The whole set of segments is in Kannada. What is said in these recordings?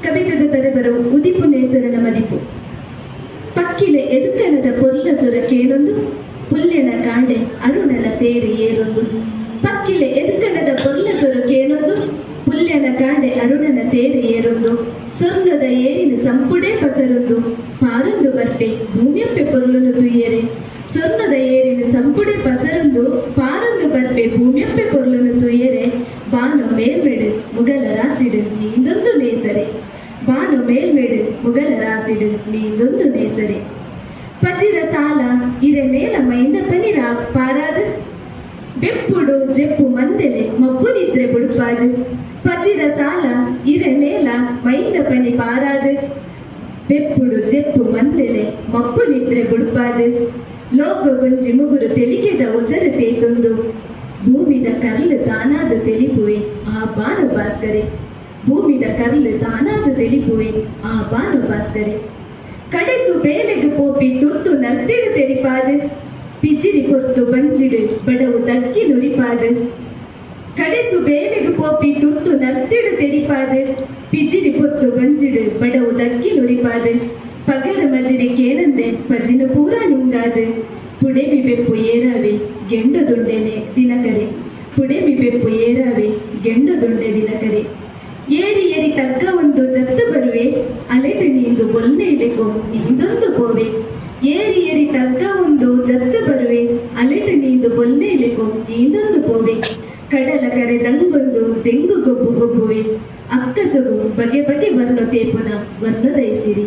ಕವಿತದ ತರಬರವು ಉದಿಪು ನೇಸರನ ಮದಿಪು ಪಕ್ಕಿಲೆ ಎದುಕನದ ಪೊರ್ಲ ಸೊರಕೇನೊಂದು ಪುಲ್ಯನ ಕಾಂಡೆ ಅರುಣನ ತೇರಿ ಏರೊಂದು ಪಕ್ಕಿಲೆ ಎದುಕನದ ಪೊರ್ಲ ಸೊರಕೇನೊಂದು ಪುಲ್ಯನ ಕಾಂಡೆ ಅರುಣನ ತೇರಿ ಏರೊಂದು ಸೊರ್ಣದ ಏರಿನ ಸಂಪುಡೆ ಪಸರೊಂದು ಪಾರೊಂದು ಬರ್ಪೆ ಭೂಮಿಯಪ್ಪೆ ಪೊರ್ಲುನು ತುಯ್ಯರೆ ಸೊರ್ಣದ ಏರಿನ ಸಂಪುಡೆ ಪಸರೊಂದು ಪಾರೊಂದು ಬರ್ಪೆ ಭೂಮಿಯಪ್ಪೆ ಪೊರ್ಲುನು ತುಯ್ಯರೆ ಬಾನು ಮೇಲ್ಮೆಡು ಮುಗಲ ರಾಸಿಡು ನೀಂದೊಂದು ನೇಸರೆ ಬಾನು ಮೇಲ್ಮೆಡು ಮುಗಲ ರಾಸಿಡು ನೀಂದೊಂದು ನೇಸರೆ ಪಜಿರ ಸಾಲ ಇರೆ ಮೇಲ ಮೈಂದ ಪನಿರ ಪಾರಾದು ಬೆಪ್ಪುಡು ಜೆಪ್ಪು ಮಂದೆಲೆ ಮಬ್ಬು ನಿದ್ರೆ ಬುಡುಪಾದು ಪಜಿರ ಸಾಲ ಇರೆ ಮೇಲ ಮೈಂದ ಪನಿ ಪಾರಾದು ಬೆಪ್ಪುಡು ಜೆಪ್ಪು ಮಂದೆಲೆ ಮಬ್ಬು ನಿದ್ರೆ ಬುಡುಪಾದು ಲೋಕ ಗೊಂಜಿ ಮುಗುರು ತೆಲಿಗೆದ ಒಸರು ತೇತೊಂದು ಭೂಮಿದ ಕರ್ಲು ತಾನಾದ ತೆಲಿಪುವೆ ಆ ಬಾನು ಭಾಸ್ಕರೆ ಭೂಮಿದ ಕರ್ಲು ತಾನಾದ ತೆಲಿಪುವೆ ಆ ಬಾನು ಭಾಸ್ಕರೆ ಕಡೆಸು ಬೇಲೆಗು ಪೋಪಿ ತುರ್ತು ನರ್ತಿಡು ತೆರಿಪಾದು ಪಿಜಿರಿ ಪೊರ್ತು ಬಂಜಿಡು ಬಡವು ದಕ್ಕಿ ನುರಿಪಾದು ಕಡೆಸು ಬೇಲೆಗು ಪೋಪಿ ತುರ್ತು ನರ್ತಿಡು ತೆರಿಪಾದು ಪಿಜಿರಿ ಪೊರ್ತು ಬಂಜಿಡು ಬಡವು ದಕ್ಕಿ ನುರಿಪಾದು ಪಗರ ಮಜಿರಿ ಕೇನಂದೆ ಪಜಿನು ಪೂರ ನುಂಗಾದು ಪುಡೆಮಿ ಬೆಪ್ಪು ಏರಾವೆ ಗೆಂಡದುಂಡೆನೆ ದಿನಕರೆ ಪುಡೆಮಿ ಬೆಪ್ಪು ಏರಾವೆ ಗೆಂಡದುಂಡೆ ದಿನಕರೆ ಏರಿ ಏರಿ ತಗ್ಗ ಒಂದು ಜತ್ತು ಬರುವೆ ಅಲೆಟು ನೀಂದು ಬೊಲ್ನೆ ಇಲೆಕೊ ನೀಂದೊಂದು ಪೋವೆ ಏರಿ ಏರಿ ತಗ್ಗ ಒಂದು ಜತ್ತು ಬರುವೆ ಅಲೆಟು ನೀಂದು ಬೊಲ್ನೆ ಇಲೆಕೊ ನೀಂದೊಂದು ಪೋವೆ ಕಡಲ ಕರೆ ದಂಗೊಂದು ತೆಂಗು ಗೊಬ್ಬು ಗೊಬ್ಬುವೆ ಅಕ್ಕಸೊಗು ಬಗೆ ಬಗೆ ವರ್ಣ ತೇಪುನ ವರ್ಣದೈಸಿರಿ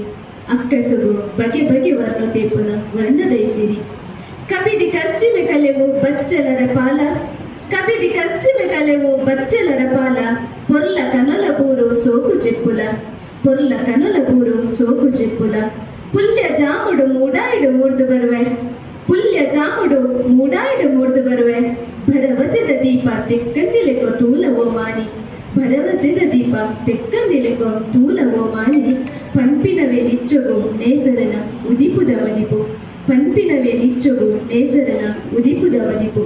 ಅಕ್ಕಸೊಗು ಬಗೆ ಬಗೆ ವರ್ಣ ತೇಪುನ ವರ್ಣದೈಸಿರಿ ಕಬಿದಿ ಖರ್ಚಿಮೆ ಕಲೆವು ಬಚ್ಚಲರ ಪಾಲ ಕಬಿದಿ ಖರ್ಚಿಮೆ ಕಲೆವು ಬಚ್ಚಲರ ಪಾಲ ಪೊರ್ಲ ಕನೊಲ ಬೂರು ಸೋಕು ಚೆಪ್ಪುಲ ಪೊರ್ಲ ಕನೊಲ ಬೂರು ಸೋಕು ಚೆಪ್ಪುಲ ಪುಲ್ಯ ಜಾಮುಡು ಮೂಡಾಯಿಡು ಮೂಡ್ದು ಬರುವೆ ಪುಲ್ಯ ಜಾಮುಡು ಮೂಡಾಯಿಡು ಮೂಡ್ದು ಬರುವೆ ಭರವಸೆದ ದೀಪ ತೆಕ್ಕಂದಿಲೆಕೊ ತೂಲವೋ ಮಾಣಿ ಭರವಸೆದ ದೀಪ ತೆಕ್ಕಂದಿಲೆಕೊ ತೂಲವೋ ಮಾಣಿ ಪಂಪಿನವೇ ನಿಚ್ಚೊಗು ನೇಸರನ ಉದಿಪುದ ಮದಿಪು ಪಂಪಿನವೇ ನಿಚ್ಚೊಗು ನೇಸರನ ಉದಿಪುದ ಮದಿಪು.